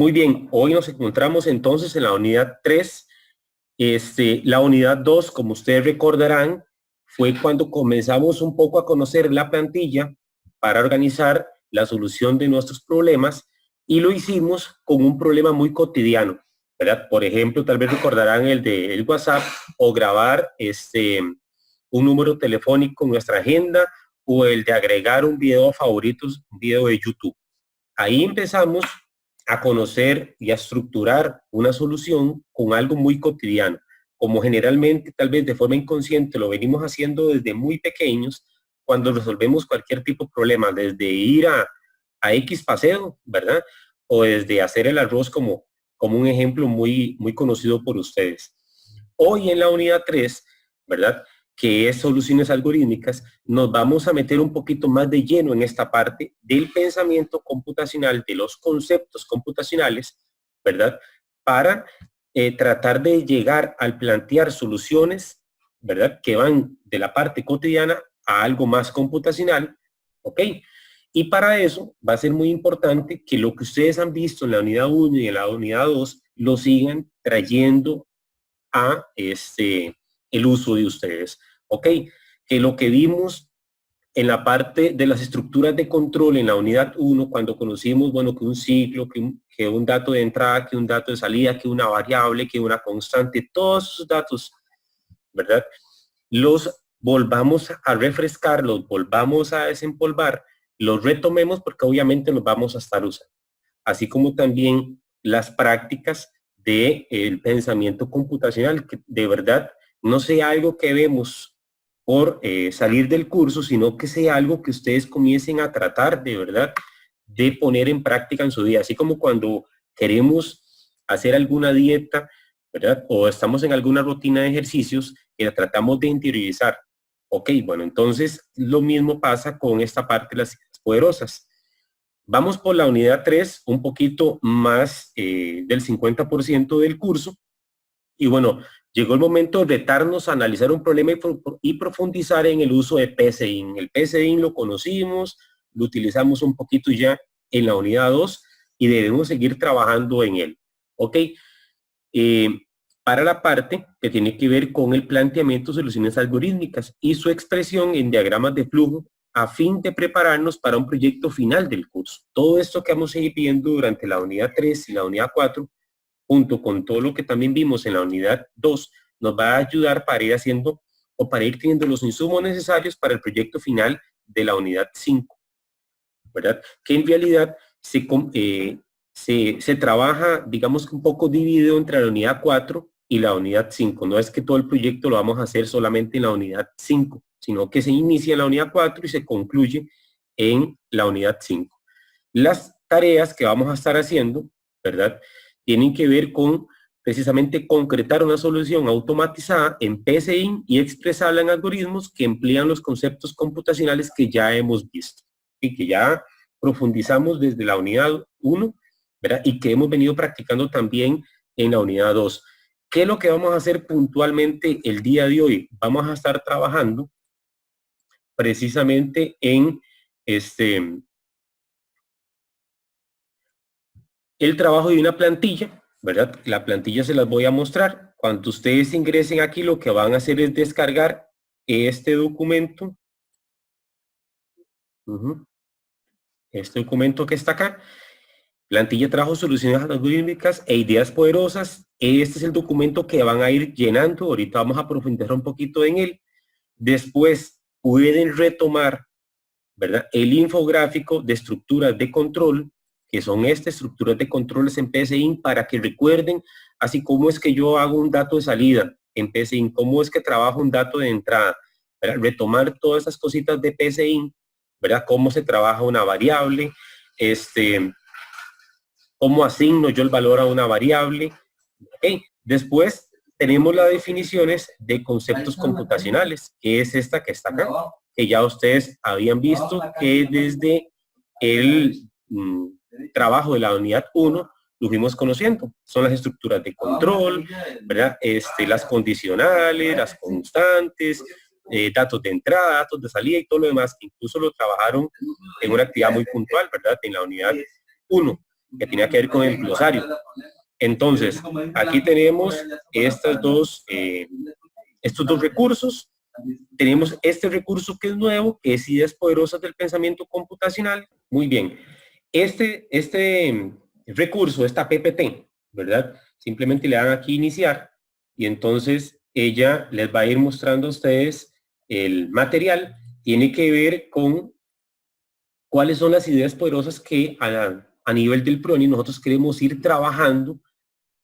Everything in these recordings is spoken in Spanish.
Muy bien, hoy nos encontramos entonces en la unidad 3. La unidad 2, como ustedes recordarán, fue cuando comenzamos un poco a conocer la plantilla para organizar la solución de nuestros problemas y lo hicimos con un problema muy cotidiano, ¿verdad? Por ejemplo, tal vez recordarán el de el WhatsApp o grabar un número telefónico en nuestra agenda o el de agregar un video a favoritos, un video de YouTube. Ahí empezamos a conocer y a estructurar una solución con algo muy cotidiano. Como generalmente, tal vez de forma inconsciente, lo venimos haciendo desde muy pequeños, cuando resolvemos cualquier tipo de problema, desde ir a X paseo, ¿verdad? O desde hacer el arroz como un ejemplo muy conocido por ustedes. Hoy en la unidad 3, ¿verdad? Que es soluciones algorítmicas, nos vamos a meter un poquito más de lleno en esta parte del pensamiento computacional, de los conceptos computacionales, ¿verdad? Para tratar de llegar al plantear soluciones, ¿verdad? Que van de la parte cotidiana a algo más computacional, ¿ok? Y para eso va a ser muy importante que lo que ustedes han visto en la unidad 1 y en la unidad 2 lo sigan trayendo a el uso de ustedes. Ok, que lo que vimos en la parte de las estructuras de control en la unidad 1, cuando conocimos, bueno, que un ciclo, que un dato de entrada, que un dato de salida, que una variable, que una constante, todos esos datos, ¿verdad? Los volvamos a refrescar, los volvamos a desempolvar, los retomemos porque obviamente los vamos a estar usando. Así como también las prácticas del pensamiento computacional, que de verdad no sea algo que vemos por salir del curso, sino que sea algo que ustedes comiencen a tratar de verdad de poner en práctica en su vida. Así como cuando queremos hacer alguna dieta, ¿verdad? O estamos en alguna rutina de ejercicios que la tratamos de interiorizar. Ok, bueno, entonces lo mismo pasa con esta parte de las ideas poderosas. Vamos por la unidad 3, un poquito más del 50% del curso. Y bueno, llegó el momento de retarnos a analizar un problema y profundizar en el uso de PCIN. El PCIN lo conocimos, lo utilizamos un poquito ya en la unidad 2 y debemos seguir trabajando en él. ¿Ok? Eh, para la parte que tiene que ver con el planteamiento de soluciones algorítmicas y su expresión en diagramas de flujo a fin de prepararnos para un proyecto final del curso. Todo esto que vamos a ir viendo durante la unidad 3 y la unidad 4, junto con todo lo que también vimos en la unidad 2, nos va a ayudar para ir haciendo o para ir teniendo los insumos necesarios para el proyecto final de la unidad 5, ¿verdad? Que en realidad se trabaja, digamos que un poco dividido entre la unidad 4 y la unidad 5. No es que todo el proyecto lo vamos a hacer solamente en la unidad 5, sino que se inicia en la unidad 4 y se concluye en la unidad 5. Las tareas que vamos a estar haciendo, ¿verdad? Tienen que ver con precisamente concretar una solución automatizada en PCIN y expresarla en algoritmos que emplean los conceptos computacionales que ya hemos visto y que ya profundizamos desde la unidad 1, ¿verdad? Y que hemos venido practicando también en la unidad 2. ¿Qué es lo que vamos a hacer puntualmente el día de hoy? Vamos a estar trabajando precisamente en el trabajo de una plantilla, ¿verdad? La plantilla se las voy a mostrar. Cuando ustedes ingresen aquí, lo que van a hacer es descargar este documento. Este documento que está acá. Plantilla trabajo, soluciones algorítmicas e ideas poderosas. Este es el documento que van a ir llenando. Ahorita vamos a profundizar un poquito en él. Después pueden retomar, ¿verdad? El infográfico de estructuras de control, que son estas estructuras de controles en PCIN, para que recuerden, así como es que yo hago un dato de salida en PCIN, cómo es que trabajo un dato de entrada, ¿verdad? Retomar todas esas cositas de PCIN, ¿verdad? Cómo se trabaja una variable, cómo asigno yo el valor a una variable. ¿Okay? Después tenemos las definiciones de conceptos computacionales, que es esta que está acá, que ya ustedes habían visto que desde el trabajo de la unidad 1 lo fuimos conociendo. Son las estructuras de control, ¿verdad? Las condicionales, las constantes, datos de entrada, datos de salida y todo lo demás, que incluso lo trabajaron en una actividad muy puntual, ¿verdad? En la unidad 1. que tiene que ver con el glosario. Entonces, aquí tenemos estos dos recursos. Tenemos este recurso que es nuevo, que es Ideas Poderosas del Pensamiento Computacional. Muy bien. Este recurso, esta PPT, ¿verdad? Simplemente le dan aquí iniciar y entonces ella les va a ir mostrando a ustedes el material. Tiene que ver con cuáles son las ideas poderosas que a nivel del PRONI nosotros queremos ir trabajando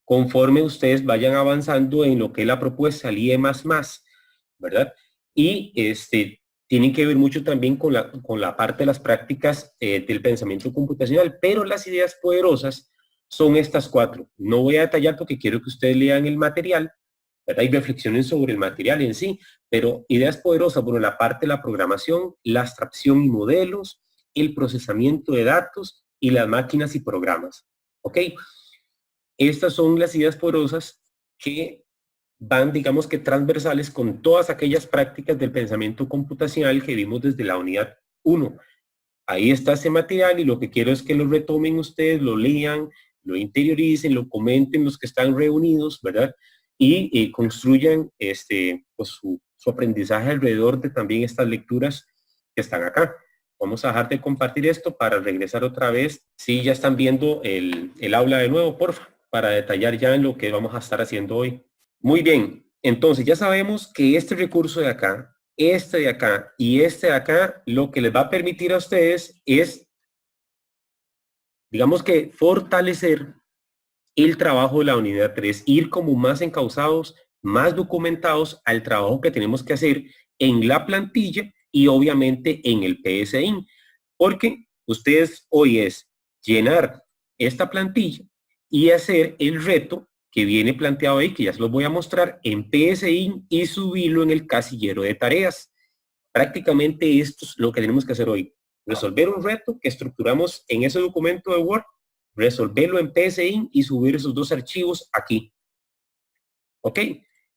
conforme ustedes vayan avanzando en lo que es la propuesta, el IE++, ¿verdad? Y tienen que ver mucho también con la parte de las prácticas del pensamiento computacional, pero las ideas poderosas son estas 4. No voy a detallar porque quiero que ustedes lean el material, ¿verdad? Y reflexionen sobre el material en sí, pero ideas poderosas, bueno, la parte de la programación, la abstracción y modelos, el procesamiento de datos y las máquinas y programas, ¿ok? Estas son las ideas poderosas que van, digamos que transversales con todas aquellas prácticas del pensamiento computacional que vimos desde la unidad 1. Ahí está ese material y lo que quiero es que lo retomen ustedes, lo lean, lo interioricen, lo comenten los que están reunidos, ¿verdad? Y construyan pues su aprendizaje alrededor de también estas lecturas que están acá. Vamos a dejar de compartir esto para regresar otra vez. Si ya están viendo el aula de nuevo, porfa, para detallar ya en lo que vamos a estar haciendo hoy. Muy bien, entonces ya sabemos que este recurso de acá, este de acá y este de acá, lo que les va a permitir a ustedes es, digamos que fortalecer el trabajo de la unidad 3, ir como más encausados, más documentados al trabajo que tenemos que hacer en la plantilla y obviamente en el PSI, porque ustedes hoy es llenar esta plantilla y hacer el reto que viene planteado ahí, que ya se los voy a mostrar en PSI y subirlo en el casillero de tareas. Prácticamente esto es lo que tenemos que hacer hoy. Resolver un reto que estructuramos en ese documento de Word, resolverlo en PSI y subir esos 2 archivos aquí. ¿Ok?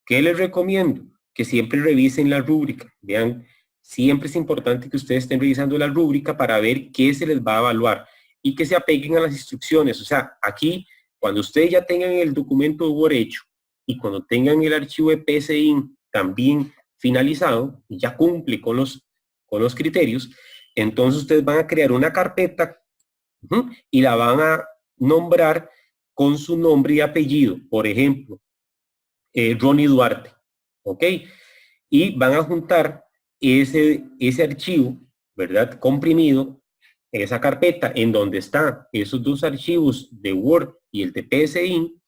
¿Qué les recomiendo? Que siempre revisen la rúbrica. Vean, siempre es importante que ustedes estén revisando la rúbrica para ver qué se les va a evaluar y que se apeguen a las instrucciones. O sea, aquí, cuando ustedes ya tengan el documento de Word hecho y cuando tengan el archivo de PSI también finalizado y ya cumple con los criterios, entonces ustedes van a crear una carpeta y la van a nombrar con su nombre y apellido. Por ejemplo, Ronnie Duarte, ¿ok? Y van a juntar ese archivo, ¿verdad? Comprimido, esa carpeta en donde están esos 2 archivos de Word y el de PSI,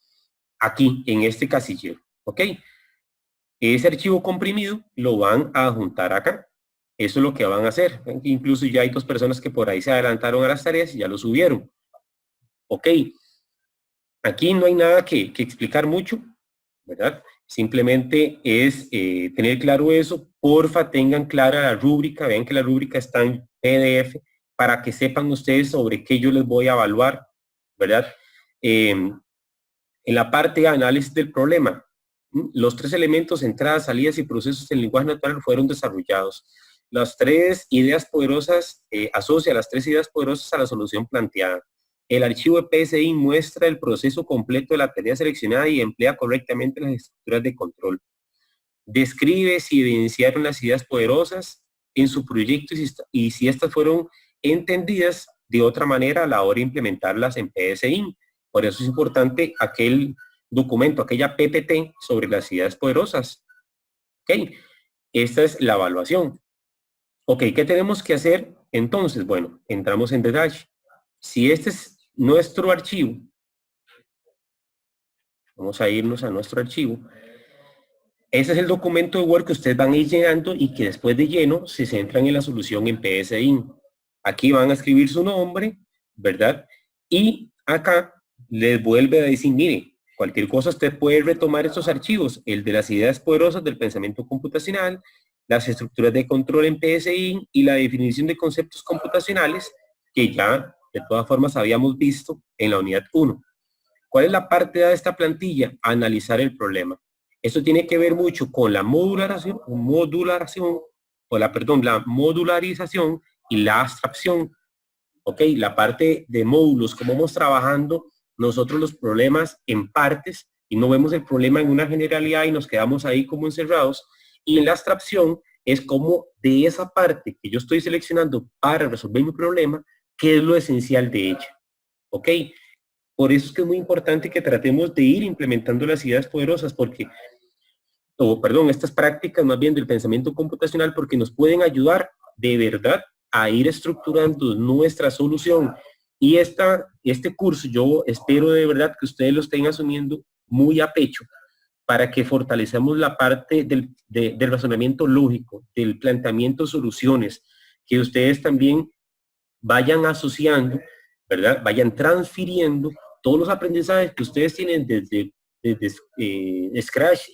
aquí, en este casillero, ¿ok? Ese archivo comprimido lo van a juntar acá. Eso es lo que van a hacer. Incluso ya hay 2 personas que por ahí se adelantaron a las tareas y ya lo subieron. ¿Ok? Aquí no hay nada que explicar mucho, ¿verdad? Simplemente es tener claro eso. Porfa, tengan clara la rúbrica. Vean que la rúbrica está en PDF para que sepan ustedes sobre qué yo les voy a evaluar, ¿verdad? En la parte de análisis del problema, los 3 elementos, entradas, salidas y procesos del lenguaje natural fueron desarrollados. Las 3 ideas poderosas, asocia las 3 ideas poderosas a la solución planteada. El archivo de PSI muestra el proceso completo de la tarea seleccionada y emplea correctamente las estructuras de control. Describe si evidenciaron las ideas poderosas en su proyecto y si estas fueron entendidas de otra manera a la hora de implementarlas en PSI. Por eso es importante aquel documento, aquella PPT sobre las ideas poderosas. ¿Ok? Esta es la evaluación. Ok, ¿qué tenemos que hacer? Entonces, bueno, entramos en detalle. Si este es nuestro archivo, vamos a irnos a nuestro archivo. Ese es el documento de Word que ustedes van a ir llenando y que después de lleno se centran en la solución en PSI. Aquí van a escribir su nombre, ¿verdad? Y acá les vuelve a decir, mire, cualquier cosa usted puede retomar estos archivos, el de las ideas poderosas del pensamiento computacional, las estructuras de control en PSI y la definición de conceptos computacionales que ya de todas formas habíamos visto en la unidad 1. ¿Cuál es la parte de esta plantilla? Analizar el problema. Esto tiene que ver mucho con la modularización y la abstracción. ¿ok? La parte de módulos, cómo vamos trabajando nosotros los problemas en partes y no vemos el problema en una generalidad y nos quedamos ahí como encerrados. Y en la abstracción es como de esa parte que yo estoy seleccionando para resolver mi problema, qué es lo esencial de ella, ¿ok? Por eso es que es muy importante que tratemos de ir implementando las ideas poderosas, porque, estas prácticas más bien del pensamiento computacional, porque nos pueden ayudar de verdad a ir estructurando nuestra solución. Y este curso yo espero de verdad que ustedes lo estén asumiendo muy a pecho para que fortalecemos la parte del razonamiento lógico, del planteamiento de soluciones, que ustedes también vayan asociando, ¿verdad? Vayan transfiriendo todos los aprendizajes que ustedes tienen desde Scratch,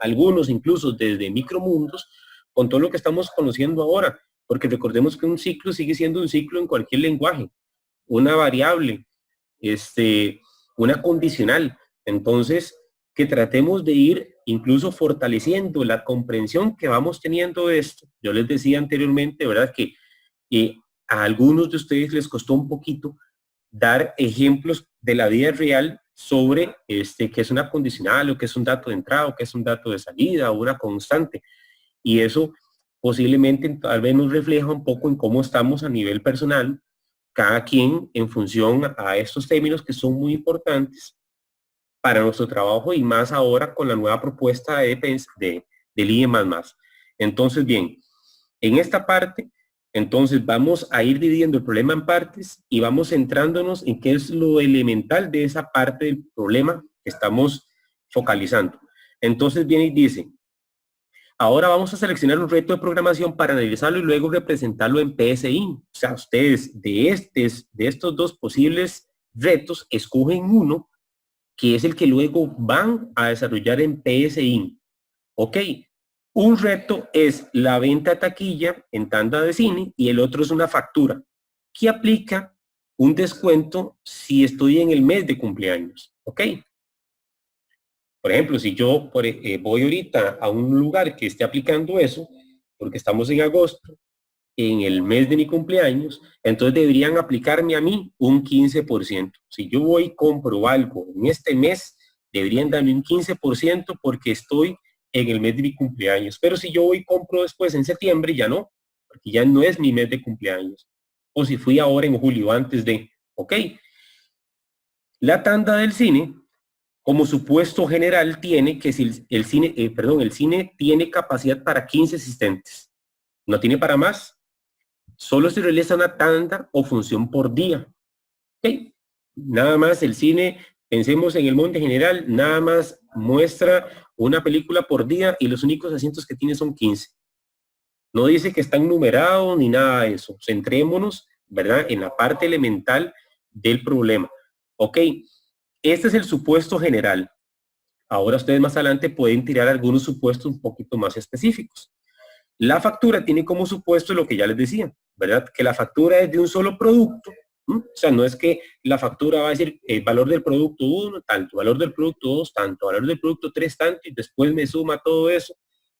algunos incluso desde micromundos, con todo lo que estamos conociendo ahora, porque recordemos que un ciclo sigue siendo un ciclo en cualquier lenguaje, una variable, una condicional. Entonces, que tratemos de ir incluso fortaleciendo la comprensión que vamos teniendo de esto. Yo les decía anteriormente, ¿verdad? Que a algunos de ustedes les costó un poquito dar ejemplos de la vida real sobre qué es una condicional o qué es un dato de entrada o qué es un dato de salida o una constante. Y eso posiblemente tal vez nos refleja un poco en cómo estamos a nivel personal, cada quien en función a estos términos que son muy importantes para nuestro trabajo y más ahora con la nueva propuesta del IE++. Entonces, bien, en esta parte, entonces vamos a ir dividiendo el problema en partes y vamos centrándonos en qué es lo elemental de esa parte del problema que estamos focalizando. Entonces viene y dice, ahora vamos a seleccionar un reto de programación para analizarlo y luego representarlo en PSI. O sea, ustedes de estos dos posibles retos escogen uno que es el que luego van a desarrollar en PSI. Ok, un reto es la venta a taquilla en tanda de cine y el otro es una factura que aplica un descuento si estoy en el mes de cumpleaños. Ok, por ejemplo, si yo voy ahorita a un lugar que esté aplicando eso, porque estamos en agosto, en el mes de mi cumpleaños, entonces deberían aplicarme a mí un 15%. Si yo voy y compro algo en este mes, deberían darme un 15% porque estoy en el mes de mi cumpleaños. Pero si yo voy y compro después en septiembre, ya no, porque ya no es mi mes de cumpleaños. O si fui ahora en julio antes de, ok. La tanda del cine, como supuesto general, tiene que si el cine tiene capacidad para 15 asistentes. No tiene para más. Solo se realiza una tanda o función por día. ¿Okay? Nada más el cine, pensemos en el monte general, nada más muestra una película por día y los únicos asientos que tiene son 15. No dice que están numerados ni nada de eso. Centrémonos, ¿verdad?, en la parte elemental del problema. Ok, este es el supuesto general. Ahora ustedes más adelante pueden tirar algunos supuestos un poquito más específicos. La factura tiene como supuesto lo que ya les decía, ¿verdad? Que la factura es de un solo producto. O sea, no es que la factura va a decir el valor del producto 1, tanto, valor del producto 2, tanto, valor del producto 3, tanto, y después me suma todo eso,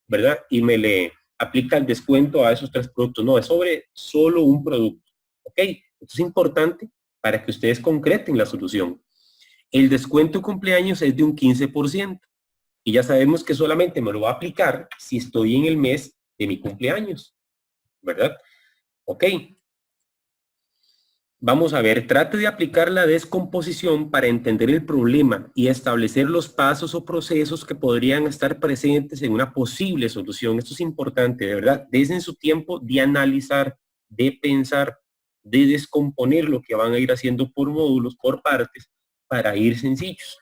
¿verdad? Y me le aplica el descuento a esos 3 productos. No, es sobre solo un producto. ¿Ok? Esto es importante para que ustedes concreten la solución. El descuento cumpleaños es de un 15%. Y ya sabemos que solamente me lo va a aplicar si estoy en el mes de mi cumpleaños, ¿verdad? Ok. Vamos a ver, trate de aplicar la descomposición para entender el problema y establecer los pasos o procesos que podrían estar presentes en una posible solución. Esto es importante, de verdad. Desen su tiempo de analizar, de pensar, de descomponer lo que van a ir haciendo por módulos, por partes, para ir sencillos.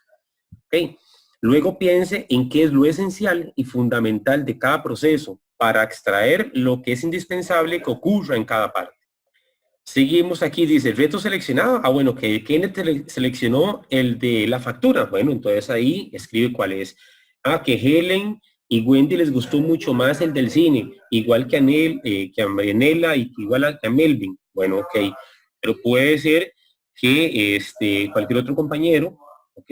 Ok. Luego piense en qué es lo esencial y fundamental de cada proceso para extraer lo que es indispensable que ocurra en cada parte. Seguimos aquí, dice, reto seleccionado. Ah, bueno, que Kenneth seleccionó el de la factura. Bueno, entonces ahí escribe cuál es. Ah, que Helen y Wendy les gustó mucho más el del cine, igual que a Marianela y igual a Melvin. Bueno, ok. Pero puede ser que cualquier otro compañero, ok,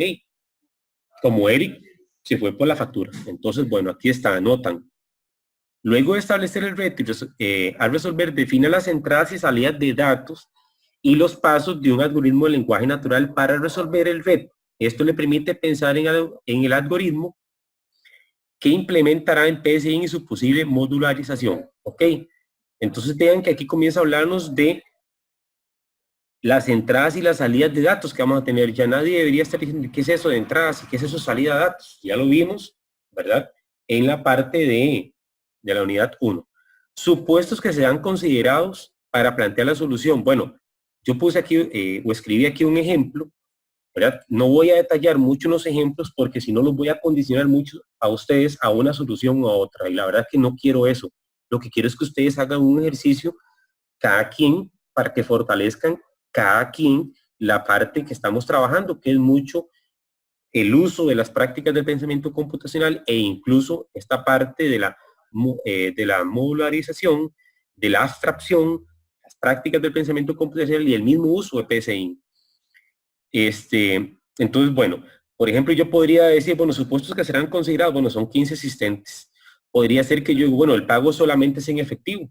como Eric, se fue por la factura. Entonces, bueno, aquí está, anotan. Luego de establecer el reto, al resolver, define las entradas y salidas de datos y los pasos de un algoritmo de lenguaje natural para resolver el reto. Esto le permite pensar en el algoritmo que implementará en PSI y su posible modularización. ¿Ok? Entonces vean que aquí comienza a hablarnos de las entradas y las salidas de datos que vamos a tener. Ya nadie debería estar diciendo qué es eso de entradas y qué es eso de salida de datos. Ya lo vimos, ¿verdad? En la parte de la unidad 1. Supuestos que sean considerados para plantear la solución. Bueno, yo puse aquí o escribí aquí un ejemplo, ¿verdad? No voy a detallar mucho los ejemplos porque si no los voy a condicionar mucho a ustedes a una solución o a otra. Y la verdad es que no quiero eso. Lo que quiero es que ustedes hagan un ejercicio cada quien para que fortalezcan cada quien la parte que estamos trabajando, que es mucho el uso de las prácticas del pensamiento computacional e incluso esta parte de la modularización, de la abstracción, las prácticas del pensamiento computacional y el mismo uso de PSI. Entonces, bueno, por ejemplo, yo podría decir, bueno, supuestos que serán considerados, bueno, son 15 asistentes. Podría ser que yo, bueno, el pago solamente es en efectivo.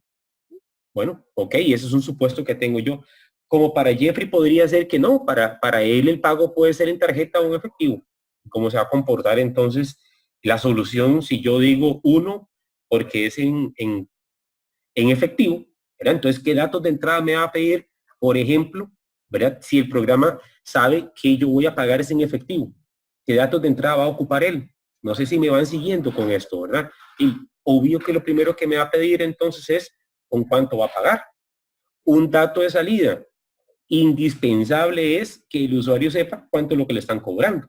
Bueno, ok, ese es un supuesto que tengo yo. Como para Jeffrey podría ser que no, para él el pago puede ser en tarjeta o en efectivo. ¿Cómo se va a comportar entonces la solución si yo digo 1 porque es en efectivo? ¿Verdad? Entonces, ¿qué datos de entrada me va a pedir? Por ejemplo, ¿verdad? Si el programa sabe que yo voy a pagar es en efectivo, ¿qué datos de entrada va a ocupar él? No sé si me van siguiendo con esto, ¿verdad? Y obvio que lo primero que me va a pedir entonces es con cuánto va a pagar. Un dato de salida indispensable es que el usuario sepa cuánto es lo que le están cobrando.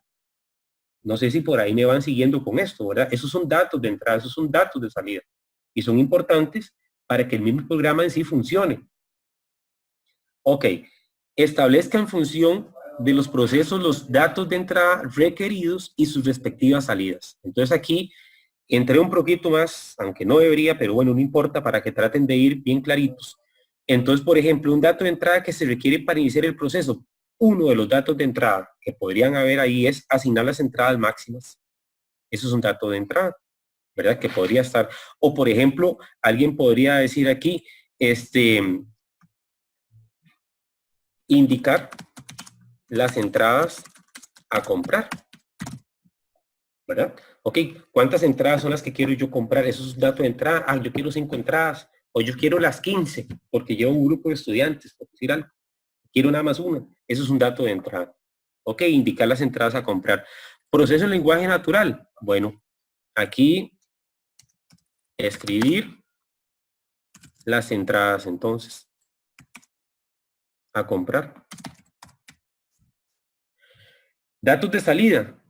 No sé si por ahí me van siguiendo con esto, ¿verdad? Esos son datos de entrada, esos son datos de salida. Y son importantes para que el mismo programa en sí funcione. Ok, establezca en función de los procesos los datos de entrada requeridos y sus respectivas salidas. Entonces aquí entré un poquito más, aunque no debería, pero bueno, no importa, para que traten de ir bien claritos. Entonces, por ejemplo, un dato de entrada que se requiere para iniciar el proceso, uno de los datos de entrada que podrían haber ahí es asignar las entradas máximas. Eso es un dato de entrada, ¿verdad? Que podría estar. O, por ejemplo, alguien podría decir aquí, indicar las entradas a comprar, ¿verdad? Ok, ¿cuántas entradas son las que quiero yo comprar? Eso es un dato de entrada. Ah, yo quiero 5 entradas, o yo quiero las 15, porque llevo un grupo de estudiantes, por decir algo. Quiero nada más una. Eso es un dato de entrada. Ok, indicar las entradas a comprar. Proceso en lenguaje natural. Bueno, aquí escribir las entradas entonces a comprar. Datos de salida.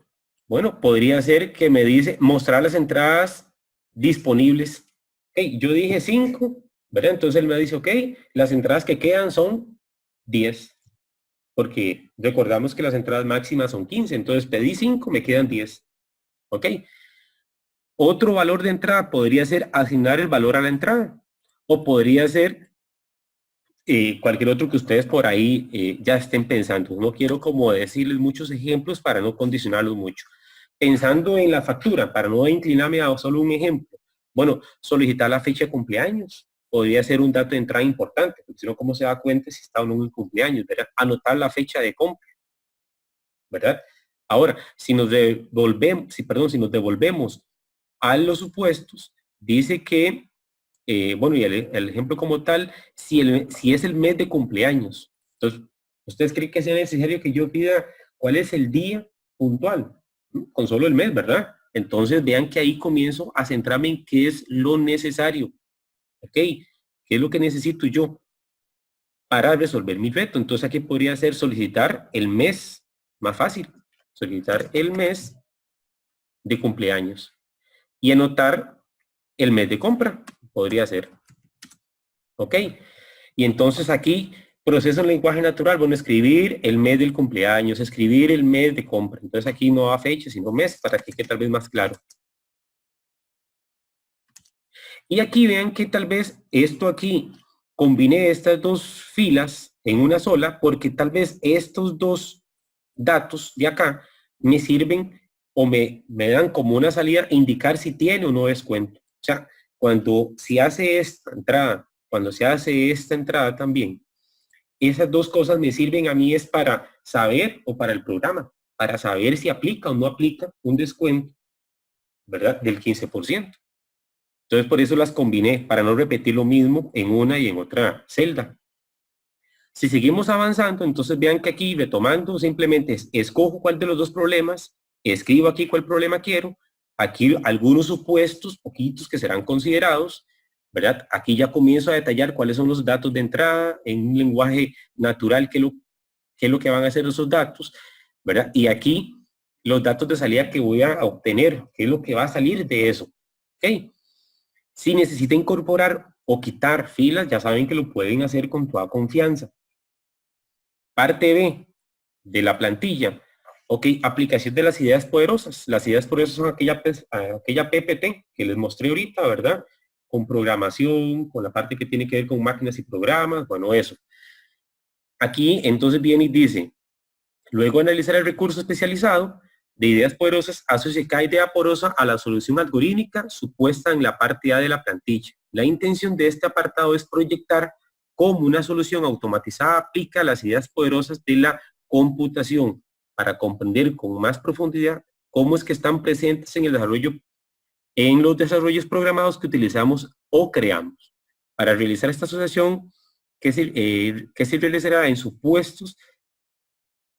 Bueno, podría ser que me dice mostrar las entradas disponibles. Okay, yo dije 5, ¿verdad? Entonces él me dice, ok, las entradas que quedan son 10. Porque recordamos que las entradas máximas son 15. Entonces pedí 5, me quedan 10. Ok. Otro valor de entrada podría ser asignar el valor a la entrada. O podría ser cualquier otro que ustedes por ahí ya estén pensando. No quiero como decirles muchos ejemplos para no condicionarlos mucho. Pensando en la factura, para no inclinarme a solo un ejemplo. Bueno, solicitar la fecha de cumpleaños. Podría ser un dato de entrada importante, porque si no, ¿cómo se da cuenta si está o no en cumpleaños? ¿Verdad? Anotar la fecha de compra, ¿verdad? Ahora, si nos devolvemos a los supuestos, dice que bueno, y el ejemplo como tal, si es el mes de cumpleaños. Entonces, ¿ustedes creen que sea necesario que yo pida cuál es el día puntual? Con solo el mes, ¿verdad? Entonces, vean que ahí comienzo a centrarme en qué es lo necesario. ¿Ok? ¿Qué es lo que necesito yo para resolver mi reto? Entonces, aquí podría ser solicitar el mes, más fácil, solicitar el mes de cumpleaños y anotar el mes de compra, podría ser. ¿Ok? Y entonces aquí, proceso en lenguaje natural, bueno, escribir el mes del cumpleaños, escribir el mes de compra. Entonces aquí no va fecha, sino mes, para que quede tal vez más claro. Y aquí vean que tal vez esto aquí combine estas dos filas en una sola, porque tal vez estos dos datos de acá me sirven o me dan como una salida indicar si tiene o no descuento. O sea, cuando se hace esta entrada también, esas dos cosas me sirven a mí es para saber, o para el programa, para saber si aplica o no aplica un descuento, ¿verdad? Del 15%. Entonces, por eso las combiné, para no repetir lo mismo en una y en otra celda. Si seguimos avanzando, entonces vean que aquí, retomando, simplemente escojo cuál de los dos problemas, escribo aquí cuál problema quiero, aquí algunos supuestos, poquitos que serán considerados, ¿verdad? Aquí ya comienzo a detallar cuáles son los datos de entrada en un lenguaje natural, qué es lo que van a hacer esos datos, ¿verdad? Y aquí los datos de salida que voy a obtener, qué es lo que va a salir de eso, ¿ok? Si necesita incorporar o quitar filas, ya saben que lo pueden hacer con toda confianza. Parte B de la plantilla. Ok, aplicación de las ideas poderosas. Las ideas poderosas son aquella PPT que les mostré ahorita, ¿verdad? Con programación, con la parte que tiene que ver con máquinas y programas, bueno, eso. Aquí entonces viene y dice, luego de analizar el recurso especializado de ideas poderosas, asocia cada idea porosa a la solución algorítmica supuesta en la parte A de la plantilla. La intención de este apartado es proyectar cómo una solución automatizada aplica las ideas poderosas de la computación para comprender con más profundidad cómo es que están presentes en el desarrollo, en los desarrollos programados que utilizamos o creamos. Para realizar esta asociación, que se realizará en supuestos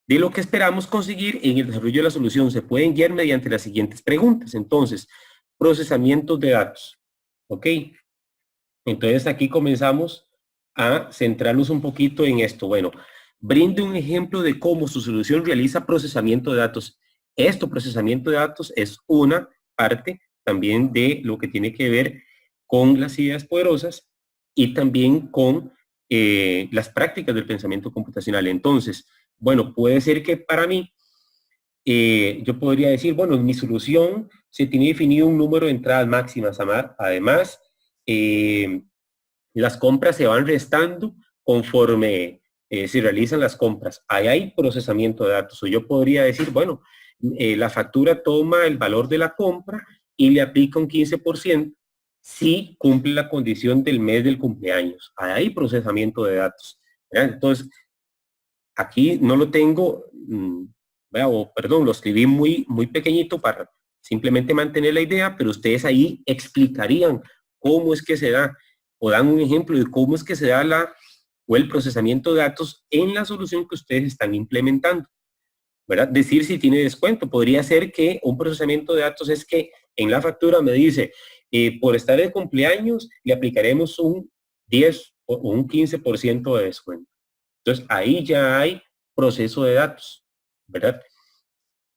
de lo que esperamos conseguir en el desarrollo de la solución, se pueden guiar mediante las siguientes preguntas. Entonces, procesamiento de datos. ¿Ok? Entonces aquí comenzamos a centrarnos un poquito en esto. Bueno, brinde un ejemplo de cómo su solución realiza procesamiento de datos. Procesamiento de datos, es una parte también de lo que tiene que ver con las ideas poderosas y también con las prácticas del pensamiento computacional. Entonces, bueno, puede ser que para mí, yo podría decir, bueno, en mi solución se tiene definido un número de entradas máximas. Además, las compras se van restando conforme se realizan las compras. Ahí hay procesamiento de datos. O yo podría decir, bueno, la factura toma el valor de la compra y le aplica un 15% si cumple la condición del mes del cumpleaños. Ahí hay procesamiento de datos. ¿Verdad? Entonces, aquí no lo tengo, perdón, lo escribí muy pequeñito para simplemente mantener la idea, pero ustedes ahí explicarían cómo es que se da, o dan un ejemplo de cómo es que se da el procesamiento de datos en la solución que ustedes están implementando, ¿verdad? Decir si tiene descuento. Podría ser que un procesamiento de datos es que en la factura me dice, por estar de cumpleaños, le aplicaremos un 10 o un 15% de descuento. Entonces, ahí ya hay proceso de datos, ¿verdad?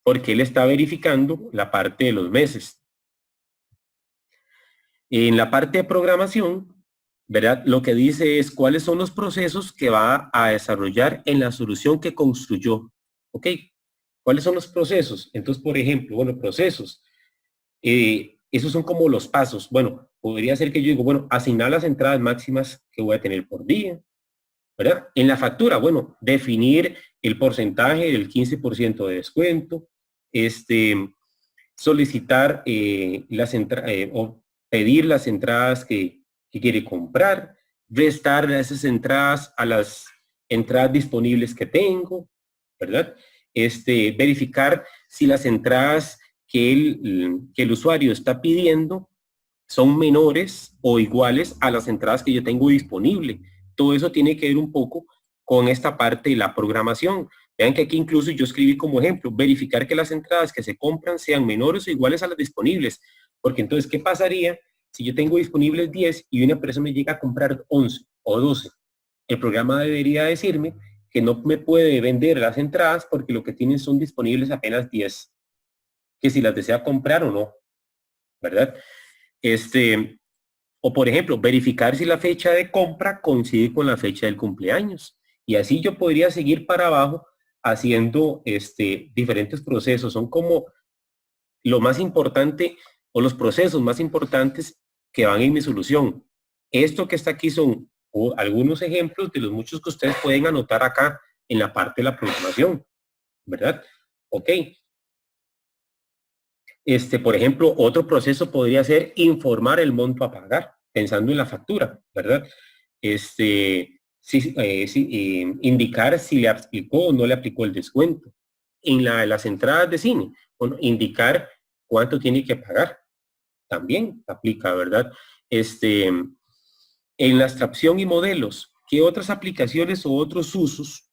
Porque él está verificando la parte de los meses. En la parte de programación, ¿verdad? Lo que dice es cuáles son los procesos que va a desarrollar en la solución que construyó. ¿Ok? ¿Cuáles son los procesos? Entonces, por ejemplo, bueno, procesos. Esos son como los pasos. Bueno, podría ser que yo digo, bueno, asignar las entradas máximas que voy a tener por día, ¿verdad? En la factura, bueno, definir el porcentaje del 15% de descuento, solicitar o pedir las entradas que quiere comprar, restar esas entradas a las entradas disponibles que tengo, ¿verdad? Verificar si las entradas que el usuario está pidiendo son menores o iguales a las entradas que yo tengo disponible. Todo eso tiene que ver un poco con esta parte de la programación. Vean que aquí incluso yo escribí como ejemplo, verificar que las entradas que se compran sean menores o iguales a las disponibles. Porque entonces, ¿qué pasaría si yo tengo disponibles 10 y una persona me llega a comprar 11 o 12? El programa debería decirme que no me puede vender las entradas porque lo que tienen son disponibles apenas 10, que si las desea comprar o no, ¿verdad? O por ejemplo, verificar si la fecha de compra coincide con la fecha del cumpleaños. Y así yo podría seguir para abajo haciendo diferentes procesos. Son como lo más importante o los procesos más importantes que van en mi solución. Esto que está aquí son algunos ejemplos de los muchos que ustedes pueden anotar acá en la parte de la programación, ¿verdad? Ok. Por ejemplo, otro proceso podría ser informar el monto a pagar, pensando en la factura, ¿verdad? indicar si le aplicó o no le aplicó el descuento. En las entradas de cine, bueno, indicar cuánto tiene que pagar. También aplica, ¿verdad? En la abstracción y modelos, ¿qué otras aplicaciones o otros usos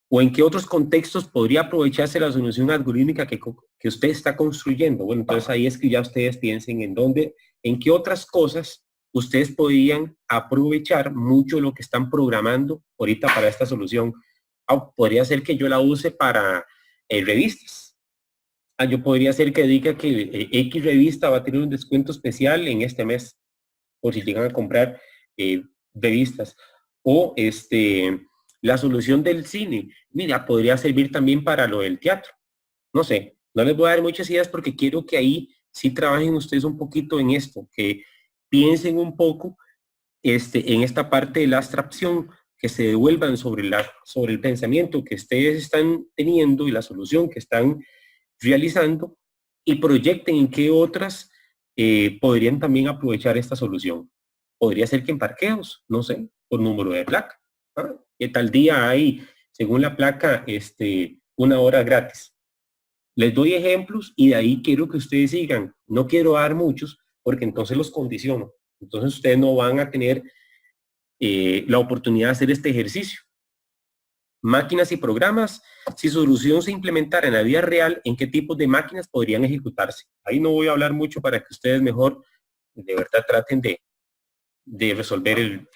o en qué otros contextos podría aprovecharse la solución algorítmica que usted está construyendo? Bueno, entonces ahí es que ya ustedes piensen en qué otras cosas ustedes podrían aprovechar mucho lo que están programando ahorita para esta solución. Podría ser que yo la use para revistas. Yo podría ser que diga que X revista va a tener un descuento especial en este mes, por si llegan a comprar revistas. O la solución del cine, mira, podría servir también para lo del teatro. No sé, no les voy a dar muchas ideas porque quiero que ahí sí trabajen ustedes un poquito en esto, que piensen un poco en esta parte de la abstracción, que se devuelvan sobre el pensamiento que ustedes están teniendo y la solución que están realizando y proyecten en qué otras podrían también aprovechar esta solución. Podría ser que en parqueos, no sé, por número de placa. Que tal día hay, según la placa, 1 hora gratis. Les doy ejemplos y de ahí quiero que ustedes sigan. No quiero dar muchos porque entonces los condiciono. Entonces ustedes no van a tener la oportunidad de hacer este ejercicio. Máquinas y programas, si su solución se implementara en la vida real, ¿en qué tipos de máquinas podrían ejecutarse? Ahí no voy a hablar mucho para que ustedes mejor de verdad traten de resolver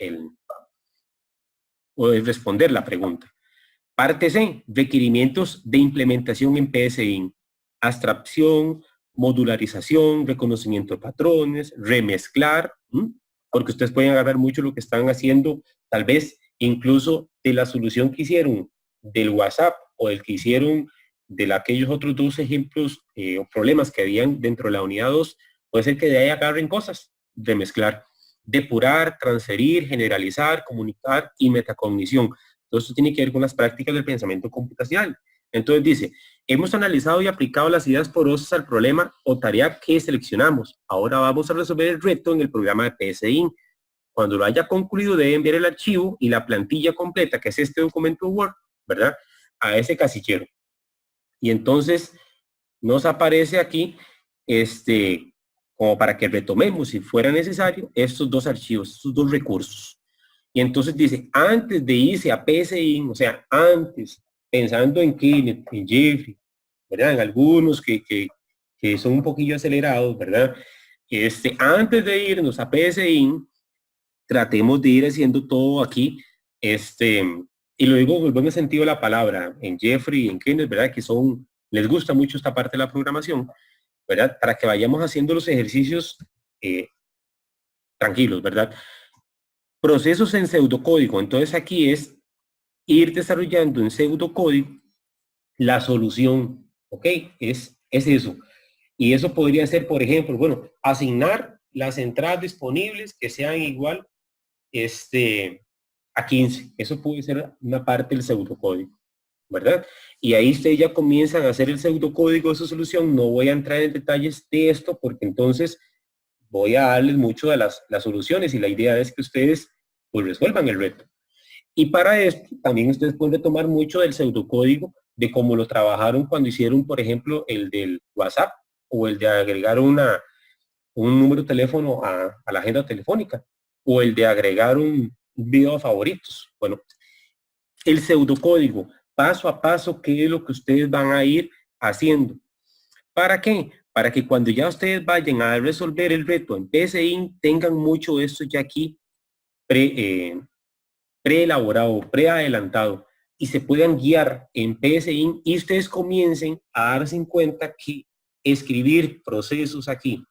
o de responder la pregunta. Parte C, requerimientos de implementación en PSI. Abstracción, modularización, reconocimiento de patrones, remezclar, porque ustedes pueden agarrar mucho lo que están haciendo, tal vez incluso de la solución que hicieron del WhatsApp o del que hicieron de aquellos otros dos ejemplos o problemas que habían dentro de la unidad 2, puede ser que de ahí agarren cosas, remezclar, depurar, transferir, generalizar, comunicar y metacognición. Todo esto tiene que ver con las prácticas del pensamiento computacional. Entonces dice, hemos analizado y aplicado las ideas porosas al problema o tarea que seleccionamos. Ahora vamos a resolver el reto en el programa de PSI. Cuando lo haya concluido, debe enviar el archivo y la plantilla completa, que es este documento Word, ¿verdad? A ese casillero. Y entonces nos aparece aquí, como para que retomemos, si fuera necesario, estos dos archivos, estos dos recursos. Y entonces dice, antes de irse a PSI, o sea, antes, pensando en Kenneth, en Jeffrey, ¿verdad? En algunos que son un poquillo acelerados, ¿verdad? Antes de irnos a PSI, tratemos de ir haciendo todo aquí, y lo digo en el buen sentido de la palabra, en Jeffrey y en Kenneth, ¿verdad? Que les gusta mucho esta parte de la programación, ¿verdad? Para que vayamos haciendo los ejercicios tranquilos, ¿verdad? Procesos en pseudocódigo. Entonces aquí es ir desarrollando en pseudocódigo la solución, ¿ok? Es eso. Y eso podría ser, por ejemplo, bueno, asignar las entradas disponibles que sean igual a 15. Eso puede ser una parte del pseudocódigo, ¿verdad? Y ahí ustedes ya comienzan a hacer el pseudocódigo de su solución. No voy a entrar en detalles de esto porque entonces voy a darles mucho de las soluciones y la idea es que ustedes pues resuelvan el reto. Y para esto también ustedes pueden tomar mucho del pseudocódigo de cómo lo trabajaron cuando hicieron, por ejemplo, el del WhatsApp o el de agregar un número de teléfono a la agenda telefónica o el de agregar un video a favoritos. Bueno, el pseudocódigo, paso a paso, ¿qué es lo que ustedes van a ir haciendo? ¿Para qué? Para que cuando ya ustedes vayan a resolver el reto en PSI, tengan mucho de esto ya aquí preelaborado, preadelantado y se puedan guiar en PSI y ustedes comiencen a darse en cuenta que escribir procesos aquí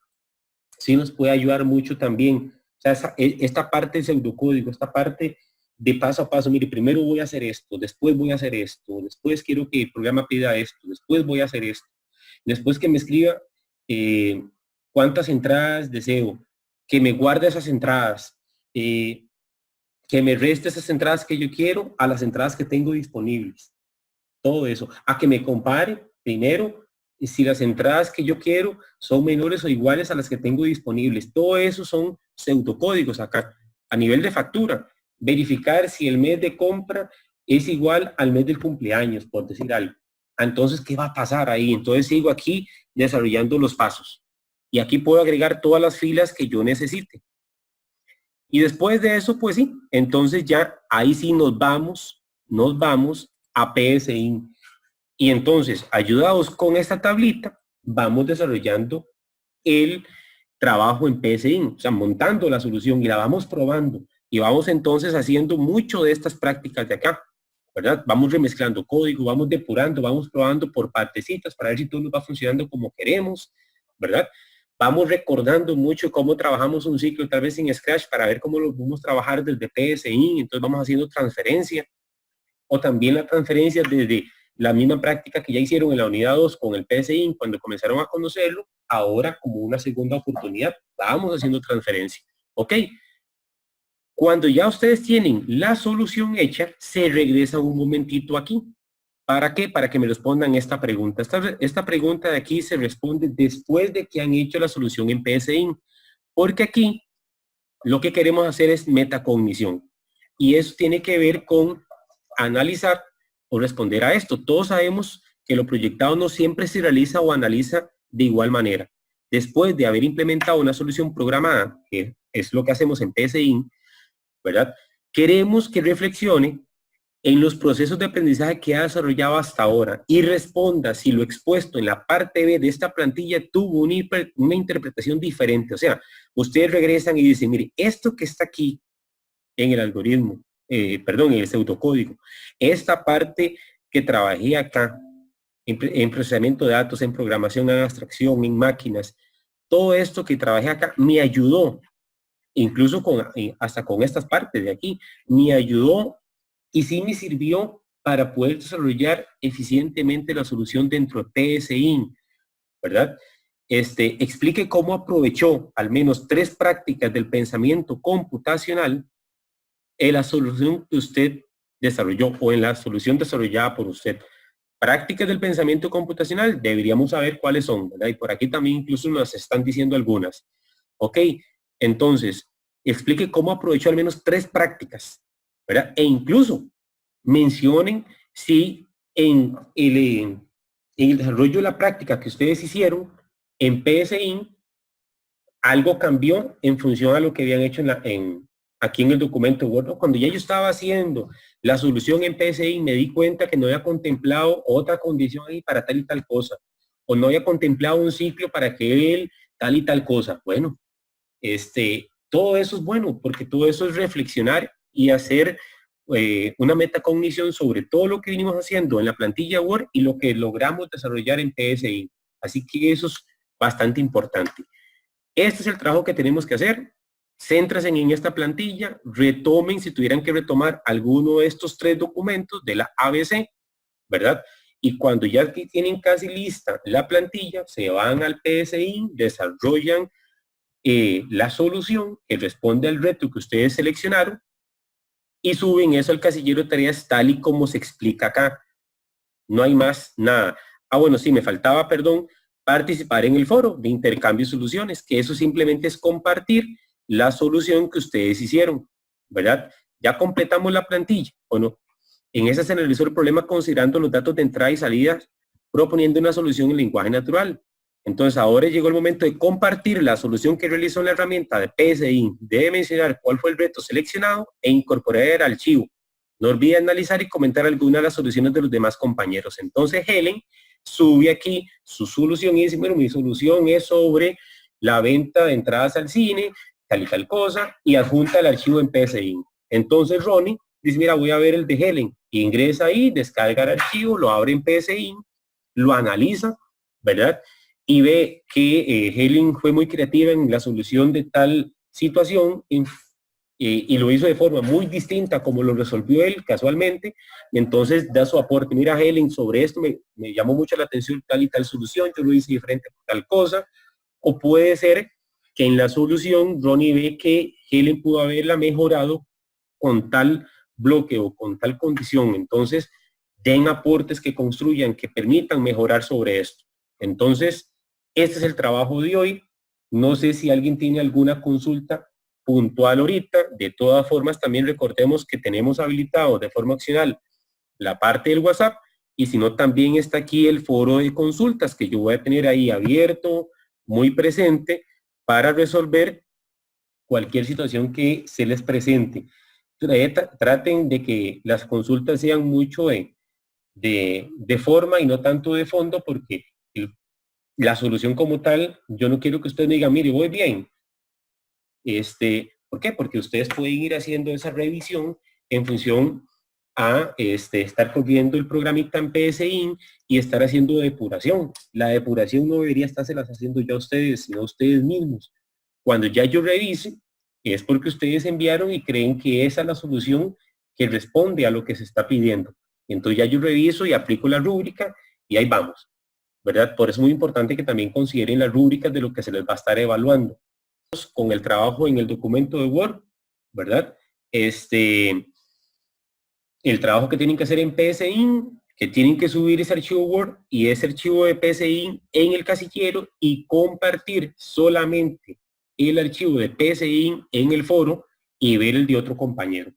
sí nos puede ayudar mucho también. O sea, esta parte de pseudocódigo, esta parte de paso a paso, mire, primero voy a hacer esto, después voy a hacer esto, después quiero que el programa pida esto, después voy a hacer esto, después que me escriba cuántas entradas deseo, que me guarde esas entradas, que me reste esas entradas que yo quiero a las entradas que tengo disponibles. Todo eso. A que me compare primero si las entradas que yo quiero son menores o iguales a las que tengo disponibles. Todo eso son pseudocódigos acá. A nivel de factura, verificar si el mes de compra es igual al mes del cumpleaños, por decir algo. Entonces, ¿qué va a pasar ahí? Entonces sigo aquí desarrollando los pasos. Y aquí puedo agregar todas las filas que yo necesite. Y después de eso, pues sí, entonces ya ahí sí nos vamos a PSI. Y entonces, ayudados con esta tablita, vamos desarrollando el trabajo en PSI, o sea, montando la solución y la vamos probando. Y vamos entonces haciendo mucho de estas prácticas de acá, ¿verdad? Vamos remezclando código, vamos depurando, vamos probando por partecitas para ver si todo nos va funcionando como queremos, ¿verdad? Vamos recordando mucho cómo trabajamos un ciclo, tal vez en Scratch, para ver cómo lo podemos trabajar desde PSI, entonces vamos haciendo transferencia, o también la transferencia desde la misma práctica que ya hicieron en la unidad 2 con el PSI, cuando comenzaron a conocerlo, ahora como una segunda oportunidad, vamos haciendo transferencia. ¿Ok? Cuando ya ustedes tienen la solución hecha, se regresan un momentito aquí. ¿Para qué? Para que me respondan esta pregunta. Esta pregunta de aquí se responde después de que han hecho la solución en PSI, porque aquí lo que queremos hacer es metacognición. Y eso tiene que ver con analizar o responder a esto. Todos sabemos que lo proyectado no siempre se realiza o analiza de igual manera. Después de haber implementado una solución programada, que es lo que hacemos en PSI, ¿verdad? Queremos que reflexione en los procesos de aprendizaje que ha desarrollado hasta ahora y responda si lo expuesto en la parte B de esta plantilla tuvo una interpretación diferente. O sea, ustedes regresan y dicen, mire, esto que está aquí en el algoritmo, en el pseudocódigo, esta parte que trabajé acá en procesamiento de datos, en programación, en abstracción, en máquinas, todo esto que trabajé acá me ayudó, incluso hasta con estas partes de aquí, me ayudó y sí me sirvió para poder desarrollar eficientemente la solución dentro de PSI, ¿verdad? Explique cómo aprovechó al menos 3 prácticas del pensamiento computacional en la solución que usted desarrolló o en la solución desarrollada por usted. Prácticas del pensamiento computacional, deberíamos saber cuáles son, ¿verdad? Y por aquí también incluso nos están diciendo algunas. Ok, entonces, explique cómo aprovechó al menos 3 prácticas, ¿verdad? E incluso mencionen si en el desarrollo de la práctica que ustedes hicieron en PSI, algo cambió en función a lo que habían hecho aquí en el documento Word. Cuando ya yo estaba haciendo la solución en PSI, me di cuenta que no había contemplado otra condición ahí para tal y tal cosa, o no había contemplado un ciclo para que él tal y tal cosa. Bueno, todo eso es bueno, porque todo eso es reflexionar y hacer una metacognición sobre todo lo que vinimos haciendo en la plantilla Word y lo que logramos desarrollar en PSI. Así que eso es bastante importante. Este es el trabajo que tenemos que hacer. Céntrense en esta plantilla, retomen si tuvieran que retomar alguno de estos 3 documentos de la ABC, ¿verdad? Y cuando ya tienen casi lista la plantilla, se van al PSI, desarrollan la solución que responde al reto que ustedes seleccionaron y suben eso al casillero de tareas tal y como se explica acá. No hay más nada. Bueno, sí, me faltaba, perdón, participar en el foro de intercambio de soluciones, que eso simplemente es compartir la solución que ustedes hicieron, ¿verdad? Ya completamos la plantilla, ¿o no? En esa se analizó el problema considerando los datos de entrada y salida, proponiendo una solución en lenguaje natural. Entonces, ahora llegó el momento de compartir la solución que realizó en la herramienta de PSI. Debe mencionar cuál fue el reto seleccionado e incorporar el archivo. No olvide analizar y comentar algunas de las soluciones de los demás compañeros. Entonces, Helen sube aquí su solución y dice, bueno, mi solución es sobre la venta de entradas al cine, tal y tal cosa, y adjunta el archivo en PSI. Entonces, Ronnie dice, mira, voy a ver el de Helen. Ingresa ahí, descarga el archivo, lo abre en PSI, lo analiza, ¿verdad? Y ve que Helen fue muy creativa en la solución de tal situación y lo hizo de forma muy distinta como lo resolvió él casualmente, y entonces da su aporte. Mira, Helen, sobre esto me llamó mucho la atención tal y tal solución, yo lo hice diferente por tal cosa, o puede ser que en la solución Ronnie ve que Helen pudo haberla mejorado con tal bloque o con tal condición, entonces den aportes que construyan, que permitan mejorar sobre esto. Entonces, este es el trabajo de hoy. No sé si alguien tiene alguna consulta puntual ahorita. De todas formas, también recordemos que tenemos habilitado de forma opcional la parte del WhatsApp, y si no, también está aquí el foro de consultas que yo voy a tener ahí abierto, muy presente, para resolver cualquier situación que se les presente. Traten de que las consultas sean mucho de forma y no tanto de fondo, porque la solución como tal, yo no quiero que usted me diga, mire, voy bien. ¿Por qué? Porque ustedes pueden ir haciendo esa revisión en función a estar corriendo el programita en PSIN y estar haciendo depuración. La depuración no debería estárselas haciendo ya ustedes, sino ustedes mismos. Cuando ya yo revise, es porque ustedes enviaron y creen que esa es la solución que responde a lo que se está pidiendo. Entonces ya yo reviso y aplico la rúbrica y ahí vamos, ¿verdad? Por eso es muy importante que también consideren las rúbricas de lo que se les va a estar evaluando. Con el trabajo en el documento de Word, ¿verdad? El trabajo que tienen que hacer en PSIN, que tienen que subir ese archivo Word y ese archivo de PSIN en el casillero y compartir solamente el archivo de PSIN en el foro y ver el de otro compañero.